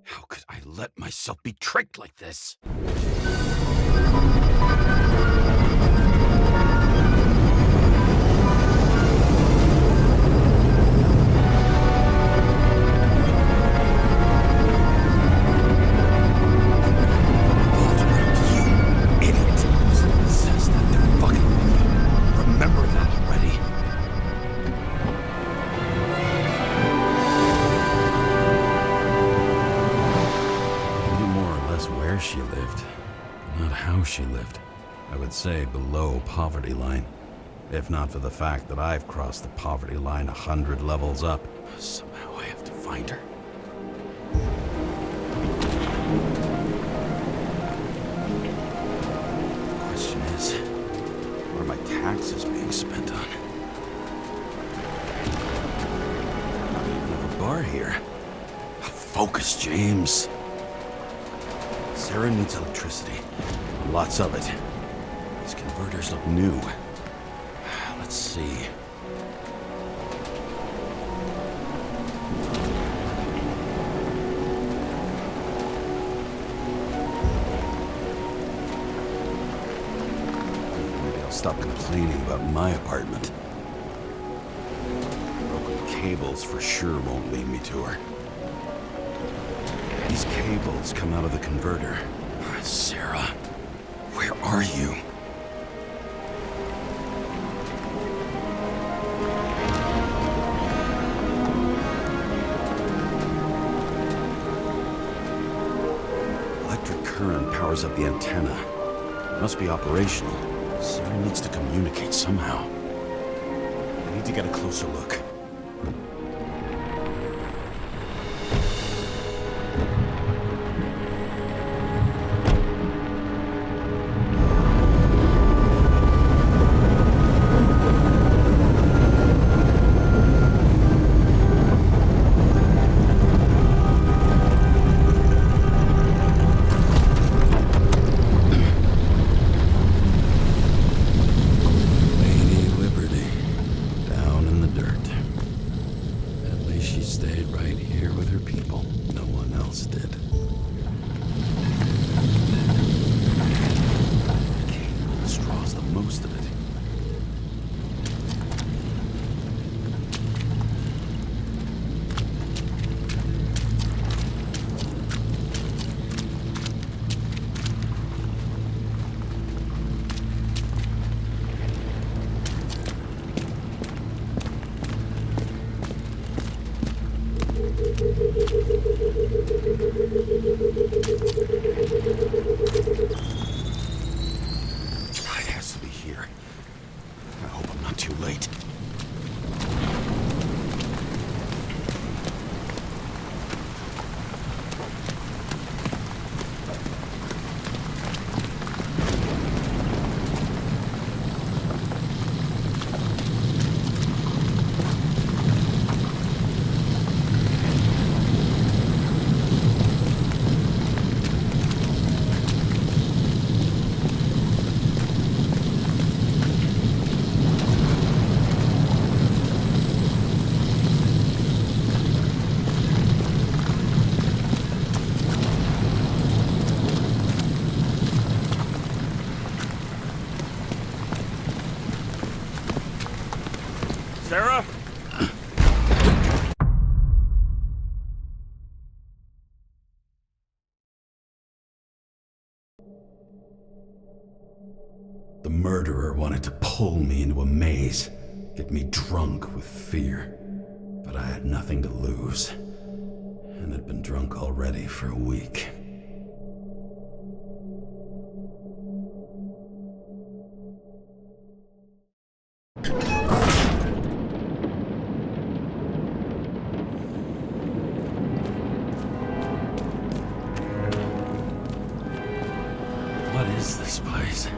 How could I let myself be tricked like this? She lived, but not how she lived. I would say below poverty line, if not for the fact that I've crossed the poverty line 100 levels up. Somehow I have to find her. The question is, what are my taxes being spent on? Not even have a bar here. Focus, James. Sarah needs electricity. Lots of it. These converters look new. Let's see. Maybe I'll stop complaining about my apartment. Broken cables for sure won't lead me to her. These cables come out of the converter. Sarah, where are you? Electric current powers up the antenna. It must be operational. Sarah needs to communicate somehow. I need to get a closer look. Sarah? The murderer wanted to pull me into a maze, get me drunk with fear. But I had nothing to lose, and had been drunk already for a week. What is this place?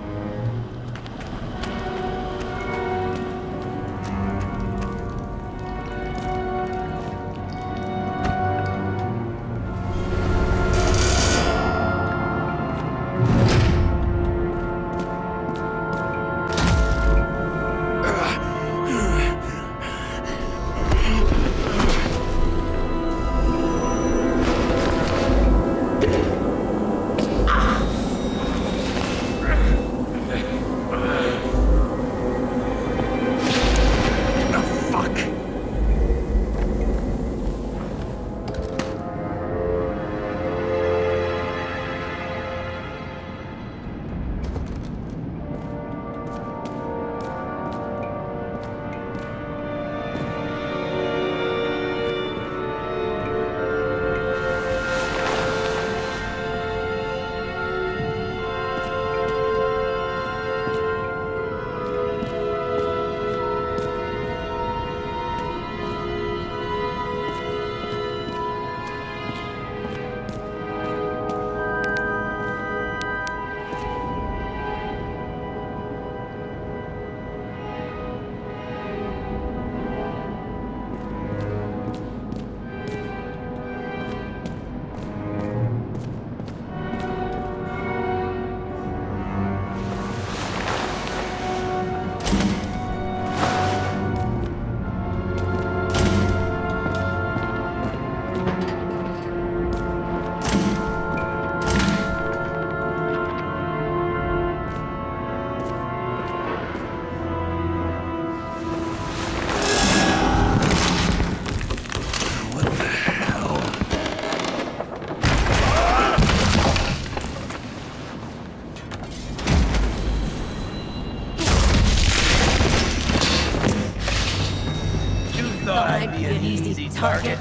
I'd be an easy target.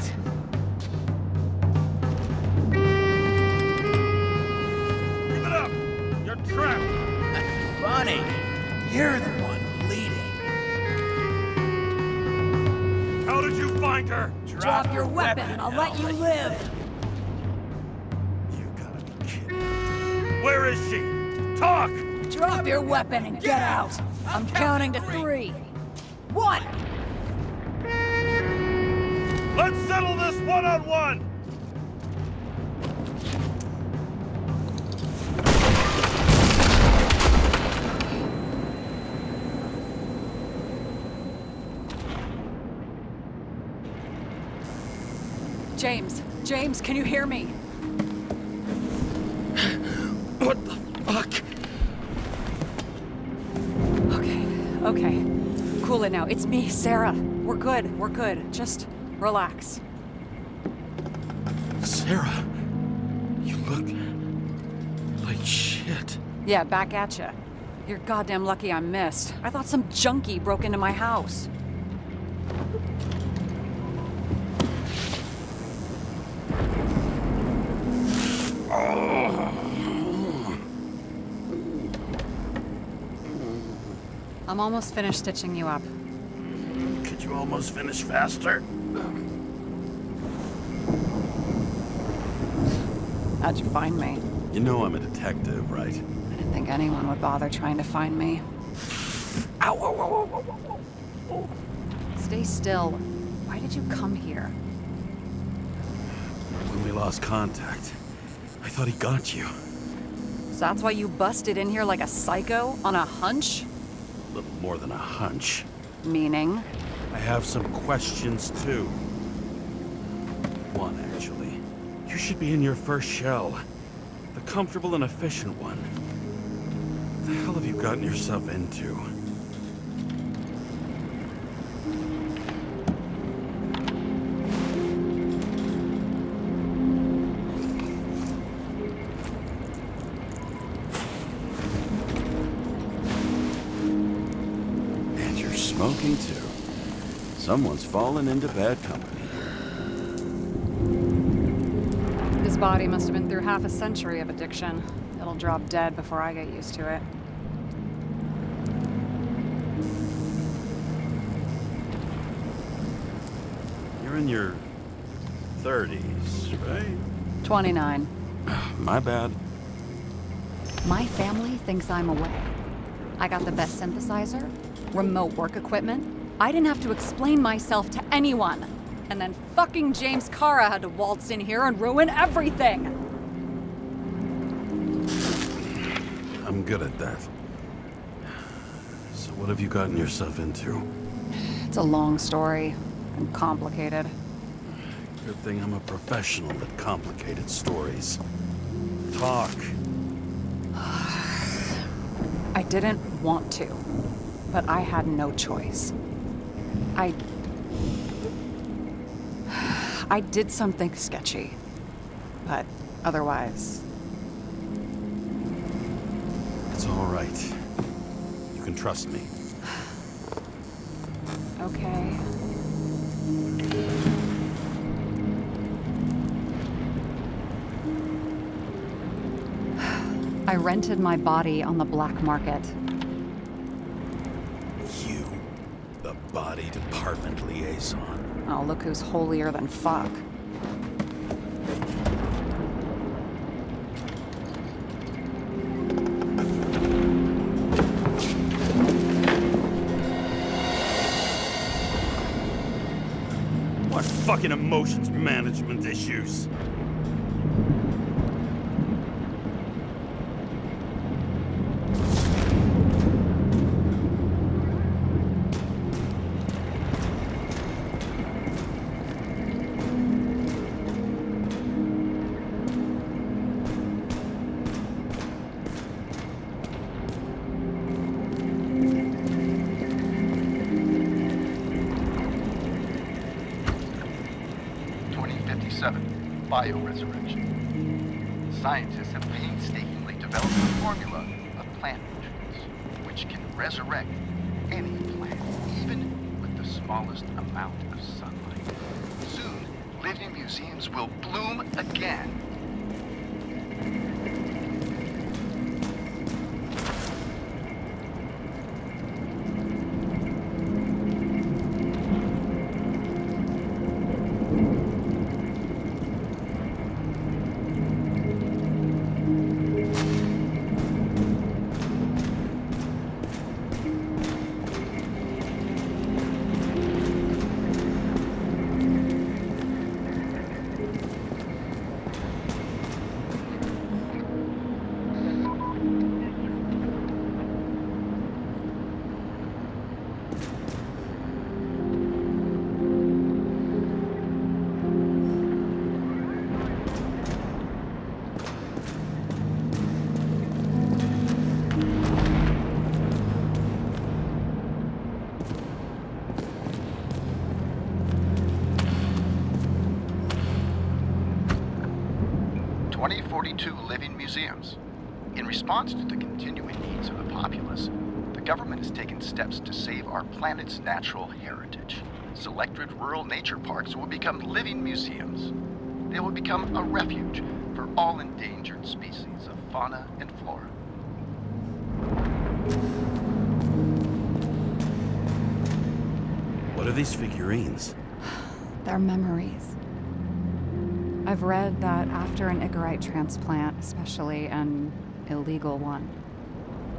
Give it up! You're trapped! Funny. You're the one bleeding. How did you find her? Drop your weapon and I'll let you live. You gotta be kidding. Where is she? Talk! Drop your weapon and get out. I'm counting to 3. 1. Let's settle this one-on-one! James, can you hear me? What the fuck? Okay. Cool it now. It's me, Sarah. We're good. Just relax. Sarah, you look like shit. Yeah, back at ya. You're goddamn lucky I missed. I thought some junkie broke into my house. I'm almost finished stitching you up. Could you almost finish faster? How'd you find me? You know I'm a detective, right? I didn't think anyone would bother trying to find me. Ow, ow, ow, ow, ow, ow. Stay still. Why did you come here? When we lost contact, I thought he got you. So that's why you busted in here like a psycho on a hunch? A little more than a hunch. Meaning? I have some questions, too. One, actually. You should be in your first shell. The comfortable and efficient one. What the hell have you gotten yourself into? And you're smoking, too. Someone's fallen into bad company. His body must have been through half a century of addiction. It'll drop dead before I get used to it. You're in your 30s, right? 29. My bad. My family thinks I'm away. I got the best synthesizer, remote work equipment. I didn't have to explain myself to anyone. And then fucking James Karra had to waltz in here and ruin everything. I'm good at that. So what have you gotten yourself into? It's a long story and complicated. Good thing I'm a professional at complicated stories. Talk. I didn't want to, but I had no choice. I did something sketchy, but otherwise... It's all right. You can trust me. Okay. I rented my body on the black market. You, the body department liaison. Oh, look who's holier than fuck. What fucking emotions management issues? Bioresurrection. Scientists have painstakingly developed a formula of plant nutrients which can resurrect any plant, even with the smallest amount of sunlight. museums will bloom again. Living museums. In response to the continuing needs of the populace, the government has taken steps to save our planet's natural heritage. Selected rural nature parks will become living museums. They will become a refuge for all endangered species of fauna and flora. What are these figurines? They're memories. I've read that after an Icarite transplant, especially an illegal one,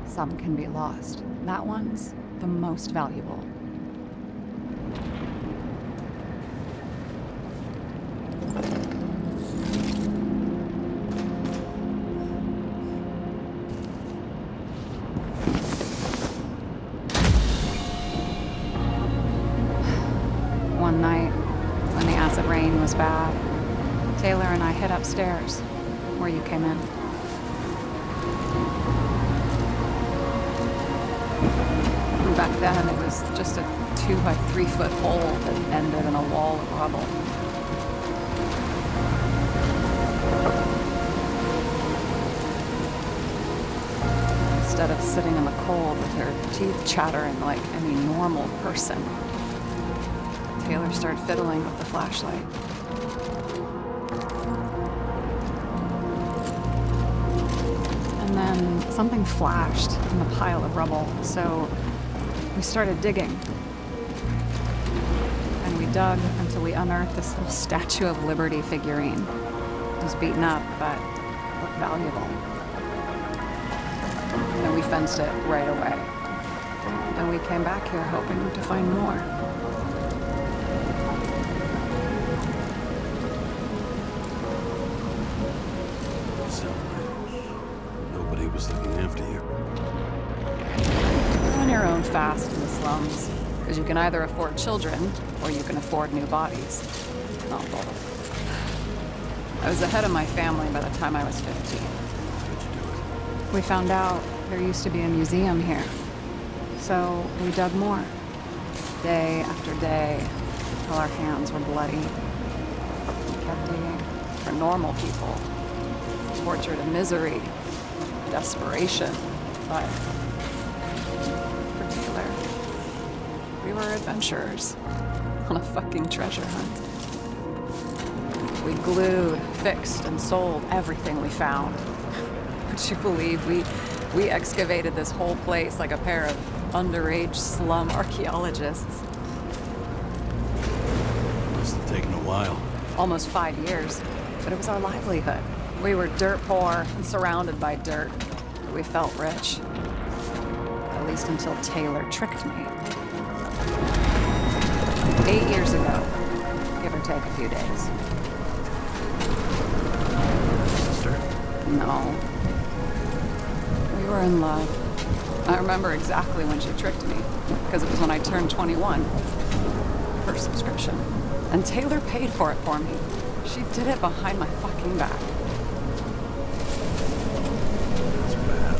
some can be lost. That one's the most valuable. One night, when the acid rain was bad, Taylor and I hid upstairs, where you came in. And back then, it was just a 2 by 3 foot hole that ended in a wall of rubble. Instead of sitting in the cold with her teeth chattering like any normal person, Taylor started fiddling with the flashlight. And then something flashed in the pile of rubble, so we started digging. And we dug until we unearthed this little Statue of Liberty figurine. It was beaten up, but looked valuable. And we fenced it right away. And we came back here hoping to find more. Nobody was looking after you. You're on your own fast in the slums, because you can either afford children or you can afford new bodies. Not both. I was ahead of my family by the time I was 15. How'd you do it? We found out there used to be a museum here, so we dug more. Day after day, till our hands were bloody. We kept digging for normal people. Tortured of misery, desperation, but for Taylor, we were adventurers on a fucking treasure hunt. We glued, fixed, and sold everything we found. Would you believe we excavated this whole place like a pair of underage slum archaeologists? Must have taken a while. Almost 5 years, but it was our livelihood. We were dirt poor and surrounded by dirt, but we felt rich. At least until Taylor tricked me. 8 years ago, give or take a few days. Sister? No. We were in love. I remember exactly when she tricked me, because it was when I turned 21. First subscription. And Taylor paid for it for me. She did it behind my fucking back. That's bad.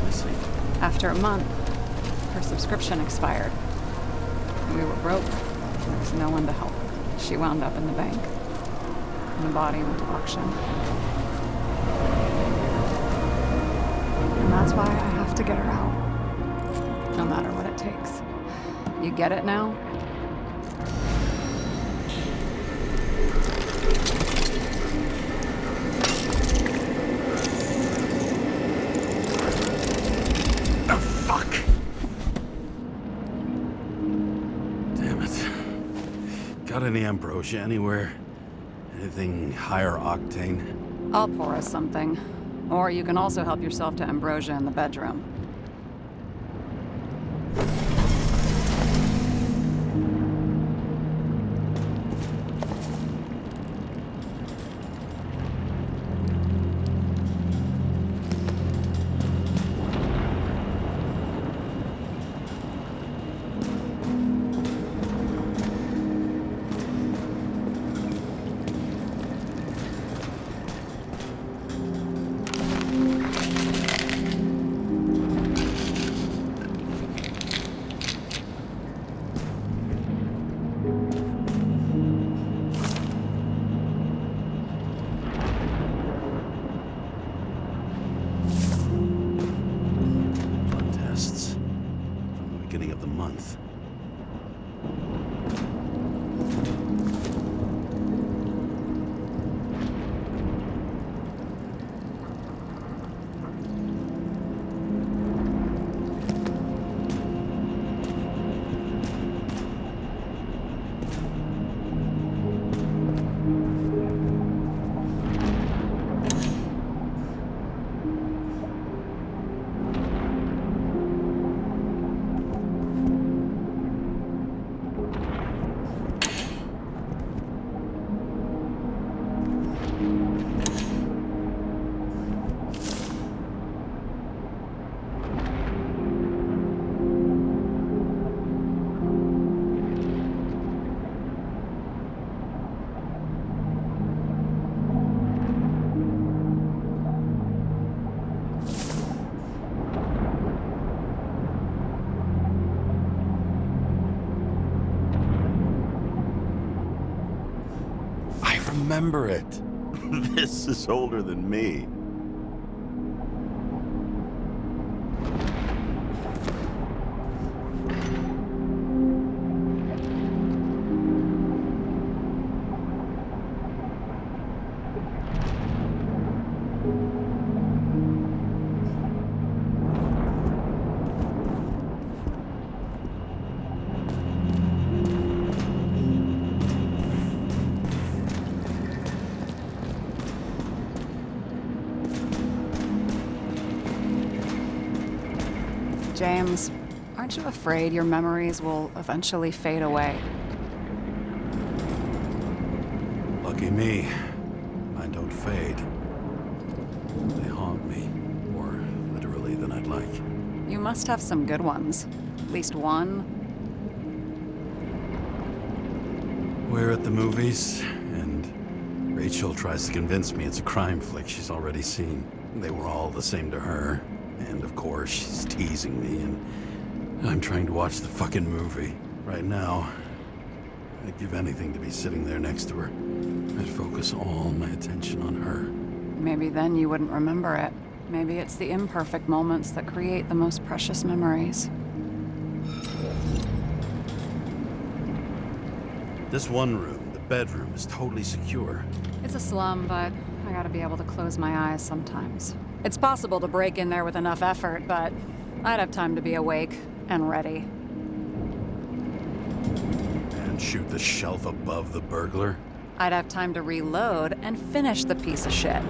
I see. After a month, her subscription expired. We were broke. There was no one to help. She wound up in the bank. And the body went to auction. And that's why I have to get her out. No matter what it takes. You get it now? any ambrosia anywhere? Anything higher octane? I'll pour us something. Or you can also help yourself to ambrosia in the bedroom. Remember it. This is older than me. James, aren't you afraid your memories will eventually fade away? Lucky me. Mine don't fade. They haunt me. More literally than I'd like. You must have some good ones. At least one. We're at the movies, and Rachel tries to convince me it's a crime flick she's already seen. They were all the same to her. And of course, she's teasing me, and I'm trying to watch the fucking movie. Right now, I'd give anything to be sitting there next to her. I'd focus all my attention on her. Maybe then you wouldn't remember it. Maybe it's the imperfect moments that create the most precious memories. This one room, the bedroom, is totally secure. It's a slum, but I gotta be able to close my eyes sometimes. It's possible to break in there with enough effort, but I'd have time to be awake and ready. And shoot the shelf above the burglar? I'd have time to reload and finish the piece of shit.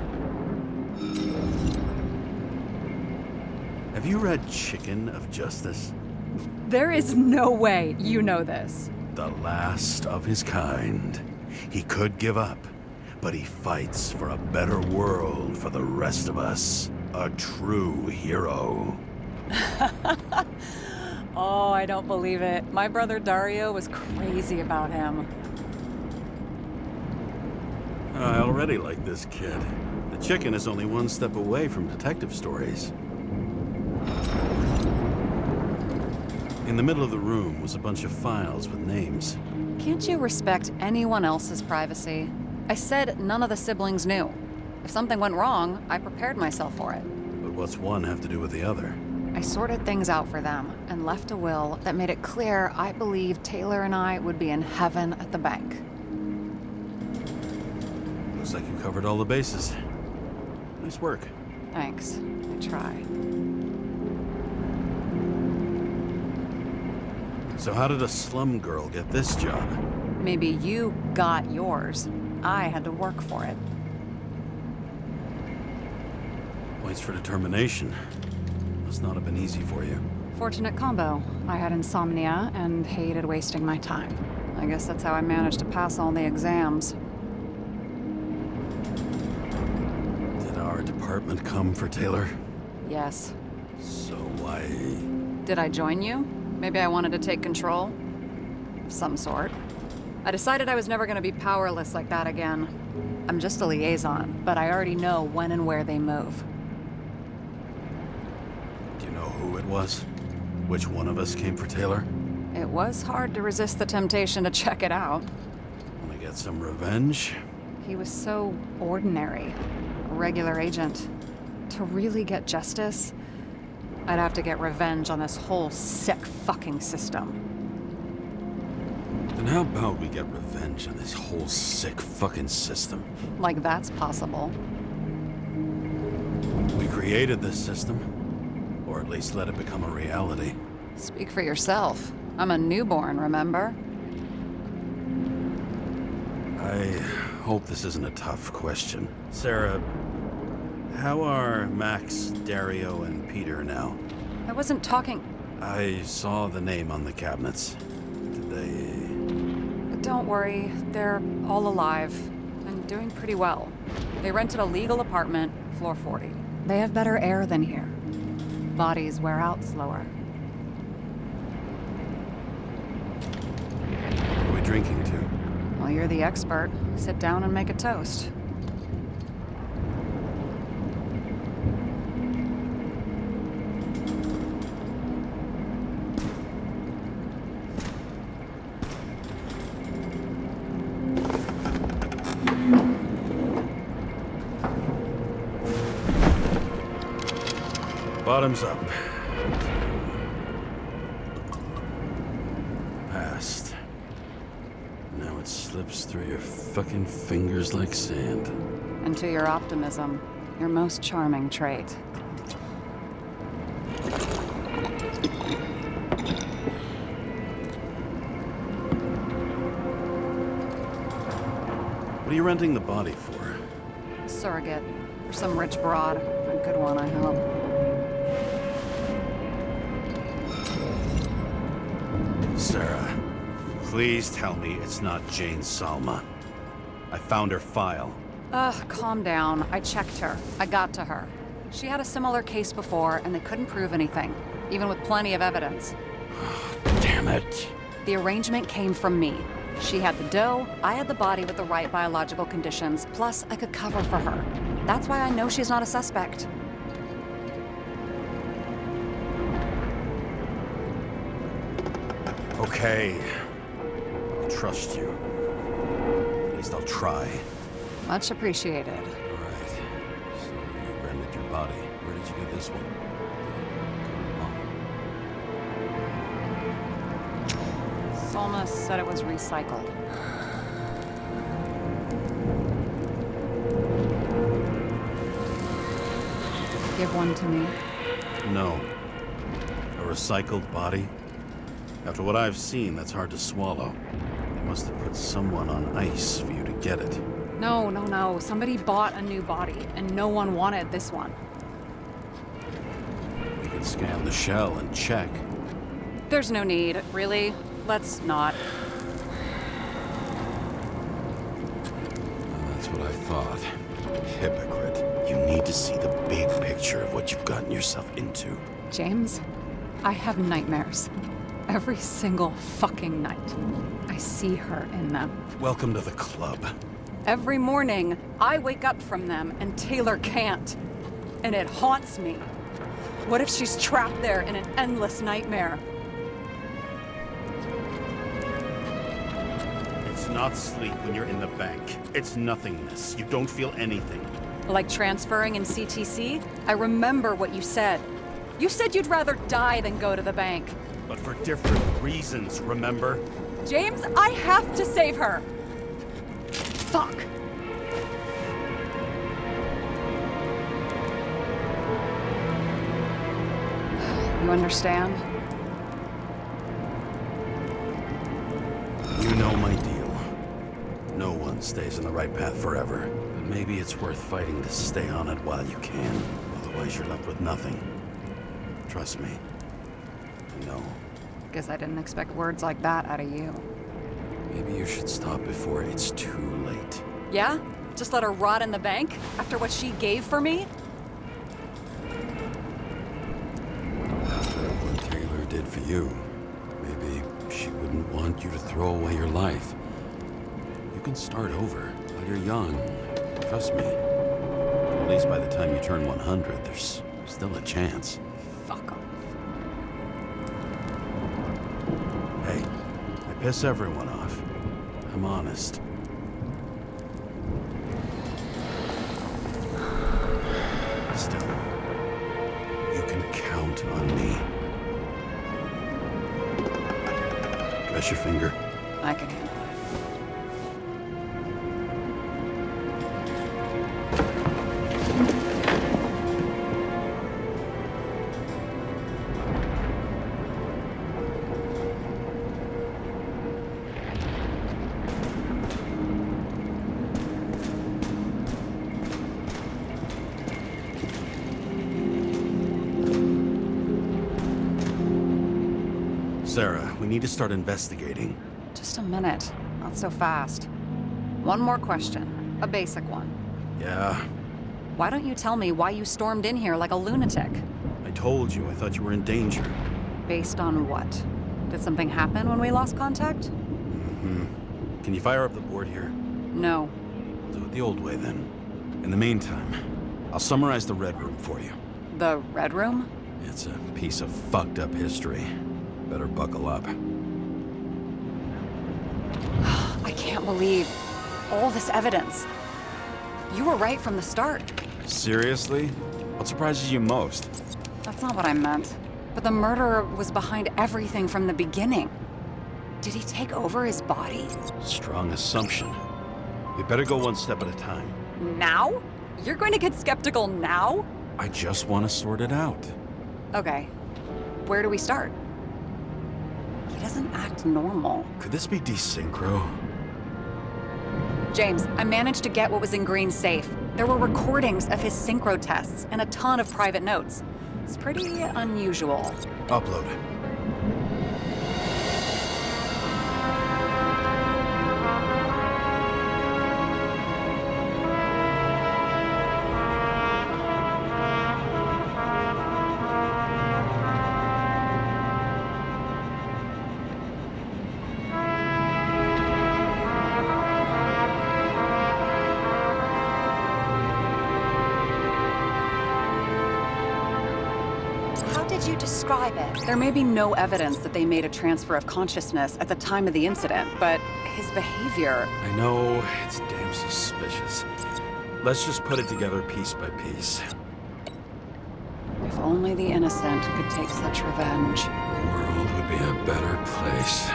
Have you read Chicken of Justice? There is no way you know this. The last of his kind. He could give up, but he fights for a better world for the rest of us. A true hero. Oh, I don't believe it. My brother Dario was crazy about him. I already like this kid. The chicken is only one step away from detective stories. In the middle of the room was a bunch of files with names. Can't you respect anyone else's privacy? I said none of the siblings knew. If something went wrong, I prepared myself for it. But what's one have to do with the other? I sorted things out for them and left a will that made it clear I believed Taylor and I would be in heaven at the bank. Looks like you covered all the bases. Nice work. Thanks. I tried. So how did a slum girl get this job? Maybe you got yours. I had to work for it. Points for determination. Must not have been easy for you. Fortunate combo. I had insomnia and hated wasting my time. I guess that's how I managed to pass all the exams. Did our department come for Taylor? Yes. So why... Did I join you? Maybe I wanted to take control? Of some sort. I decided I was never gonna be powerless like that again. I'm just a liaison, but I already know when and where they move. Do you know who it was? Which one of us came for Taylor? It was hard to resist the temptation to check it out. Wanna get some revenge? He was so ordinary. A regular agent. To really get justice, I'd have to get revenge on this whole sick fucking system. Then how about we get revenge on this whole sick fucking system? Like that's possible. We created this system. Or at least let it become a reality. Speak for yourself. I'm a newborn, remember? I hope this isn't a tough question. Sarah, how are Max, Dario, and Peter now? I wasn't talking... I saw the name on the cabinets. Did they... But don't worry, they're all alive. And doing pretty well. They rented a legal apartment, floor 40. They have better air than here. Bodies wear out slower. What are we drinking to? Well, you're the expert. Sit down and make a toast. Bottoms up. Past. Now it slips through your fucking fingers like sand. And to your optimism, your most charming trait. What are you renting the body for? Surrogate. For some rich broad. A good one, I hope. Sarah, please tell me it's not Jane Salma. I found her file. Calm down. I checked her. I got to her. She had a similar case before, and they couldn't prove anything, even with plenty of evidence. Damn it. The arrangement came from me. She had the dough, I had the body with the right biological conditions, plus I could cover for her. That's why I know she's not a suspect. Okay. I'll trust you. At least I'll try. Much appreciated. All right. So you rented your body. Where did you get this one? Salma said it was recycled. Give one to me. No. A recycled body? After what I've seen, that's hard to swallow. They must have put someone on ice for you to get it. No. Somebody bought a new body, and no one wanted this one. We can scan the shell and check. There's no need, really. Let's not. Well, that's what I thought. Hypocrite. You need to see the big picture of what you've gotten yourself into. James, I have nightmares. Every single fucking night. I see her in them. Welcome to the club. Every morning, I wake up from them and Taylor can't. And it haunts me. What if she's trapped there in an endless nightmare? It's not sleep when you're in the bank. It's nothingness. You don't feel anything. Like transferring in CTC? I remember what you said. You said you'd rather die than go to the bank. But for different reasons, remember? James, I have to save her! Fuck! You understand? You know my deal. No one stays on the right path forever. But maybe it's worth fighting to stay on it while you can. Otherwise, you're left with nothing. Trust me. I know. Guess I didn't expect words like that out of you. Maybe you should stop before it's too late. Yeah? Just let her rot in the bank? After what she gave for me? What Taylor did for you. Maybe she wouldn't want you to throw away your life. You can start over while you're young. Trust me. At least by the time you turn 100, there's still a chance. Fuck off. Hey, I piss everyone off. I'm honest. Still, you can count on me. Press your finger. I can handle it. Sarah, we need to start investigating. Just a minute. Not so fast. One more question. A basic one. Yeah, Why don't you tell me why you stormed in here like a lunatic? I told you I thought you were in danger. Based on what? Did something happen when we lost contact? Can you fire up the board here? No. We'll do it the old way then. In the meantime, I'll summarize the Red Room for you. The Red Room? It's a piece of fucked up history. Better buckle up. I can't believe all this evidence. You were right from the start. Seriously? What surprises you most? That's not what I meant. But the murderer was behind everything from the beginning. Did he take over his body? Strong assumption. We better go one step at a time. Now? You're going to get skeptical now? I just want to sort it out. Okay. Where do we start? He doesn't act normal. Could this be desynchro? James, I managed to get what was in Green's safe. There were recordings of his synchro tests and a ton of private notes. It's pretty unusual. Upload it. Did you describe it? There may be no evidence that they made a transfer of consciousness at the time of the incident, but his behavior... I know, it's damn suspicious. Let's just put it together piece by piece. If only the innocent could take such revenge. The world would be a better place.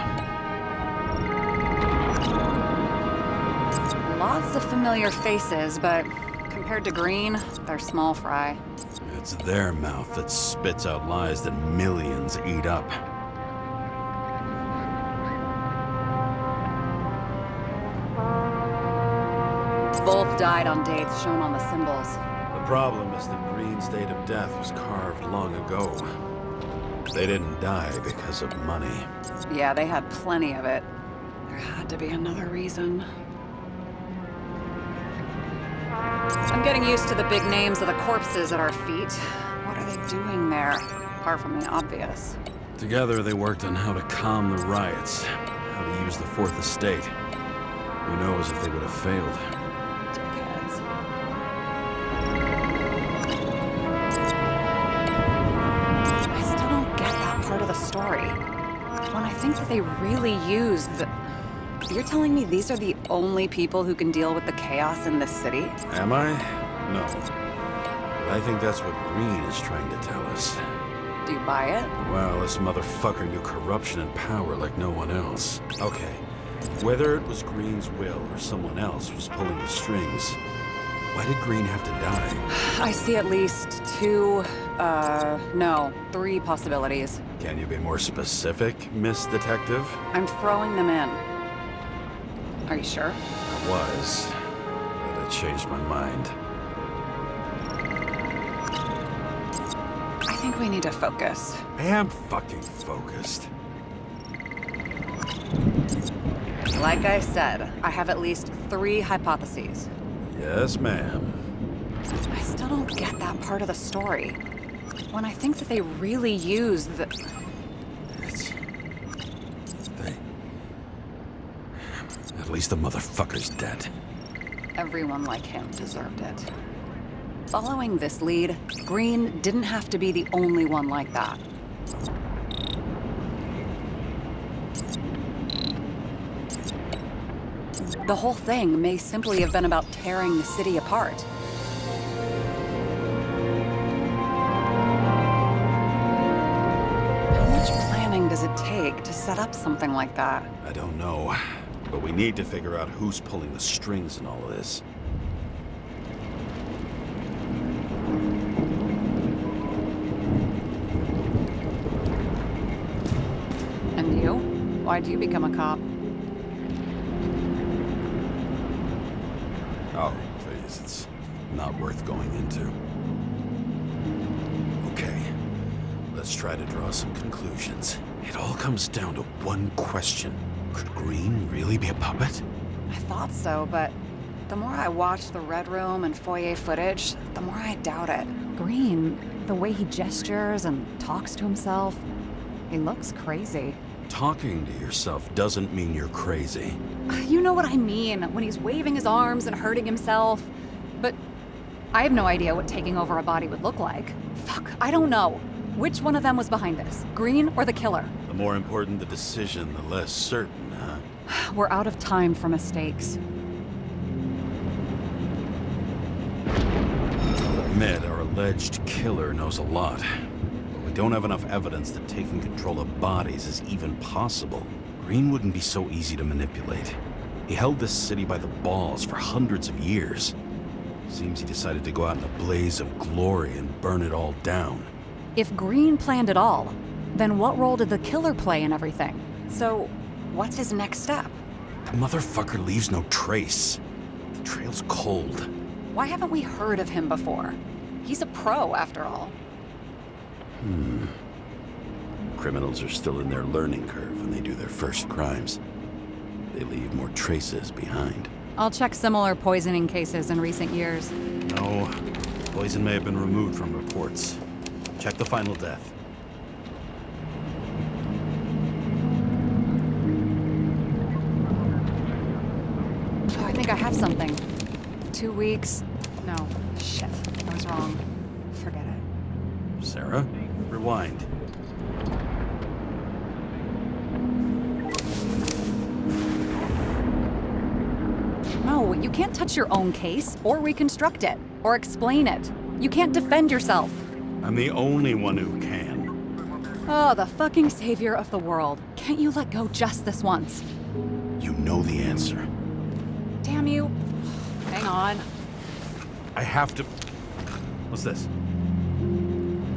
Lots of familiar faces, but compared to Green, they're small fry. It's their mouth that spits out lies that millions eat up. Both died on dates shown on the symbols. The problem is that Green's date of death was carved long ago. They didn't die because of money. Yeah, they had plenty of it. There had to be another reason. I'm getting used to the big names of the corpses at our feet. What are they doing there? Apart from the obvious. Together, they worked on how to calm the riots, how to use the Fourth Estate. Who knows if they would have failed. Dickheads. I still don't get that part of the story. When I think that they really used the... You're telling me these are the only people who can deal with the chaos in this city? Am I? No. But I think that's what Green is trying to tell us. Do you buy it? Well, this motherfucker knew corruption and power like no one else. Okay, whether it was Green's will or someone else was pulling the strings, why did Green have to die? I see at least three possibilities. Can you be more specific, Miss Detective? I'm throwing them in. Are you sure? was, but I changed my mind. I think we need to focus. I am fucking focused. Like I said, I have at least 3 hypotheses. Yes, ma'am. I still don't get that part of the story. When I think that they really use the... At least the motherfucker's dead. Everyone like him deserved it. Following this lead, Green didn't have to be the only one like that. The whole thing may simply have been about tearing the city apart. How much planning does it take to set up something like that? I don't know, but we need to figure out who's pulling the strings in all of this. And you? Why'd you become a cop? Oh, please, it's not worth going into. Okay, let's try to draw some conclusions. It all comes down to one question. Could Green really be a puppet? I thought so, but the more I watch the Red Room and foyer footage, the more I doubt it. Green, the way he gestures and talks to himself, he looks crazy. Talking to yourself doesn't mean you're crazy. You know what I mean, when he's waving his arms and hurting himself. But I have no idea what taking over a body would look like. Fuck, I don't know. Which one of them was behind this, Green or the killer? The more important the decision, the less certain, huh? We're out of time for mistakes. I'll admit, our alleged killer knows a lot. But we don't have enough evidence that taking control of bodies is even possible. Green wouldn't be so easy to manipulate. He held this city by the balls for hundreds of years. Seems he decided to go out in a blaze of glory and burn it all down. If Green planned it all, then what role did the killer play in everything? So, what's his next step? The motherfucker leaves no trace. The trail's cold. Why haven't we heard of him before? He's a pro, after all. Criminals are still in their learning curve when they do their first crimes. They leave more traces behind. I'll check similar poisoning cases in recent years. No, poison may have been removed from reports. Check the final death. Oh, I think I have something. 2 weeks. No, shit. I was wrong. Forget it. Sarah, rewind. No, you can't touch your own case, or reconstruct it, or explain it. You can't defend yourself. I'm the only one who can. Oh, the fucking savior of the world. Can't you let go just this once? You know the answer. Damn you. Hang on. I have to... What's this?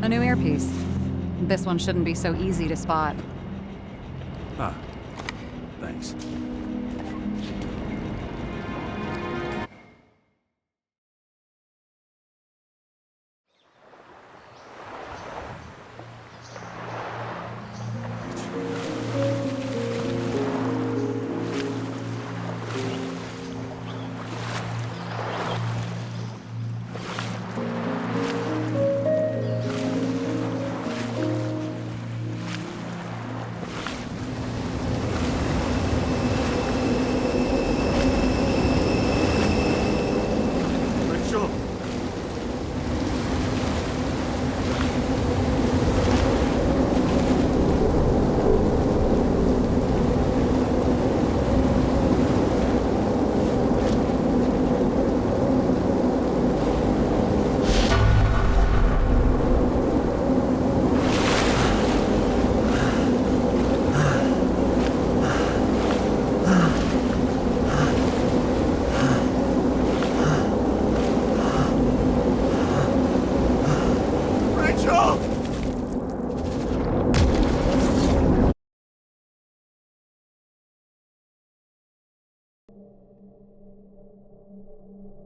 A new earpiece. This one shouldn't be so easy to spot. Ah, thanks.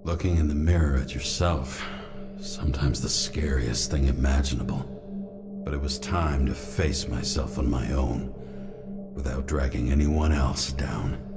Looking in the mirror at yourself, sometimes the scariest thing imaginable. But it was time to face myself on my own, without dragging anyone else down.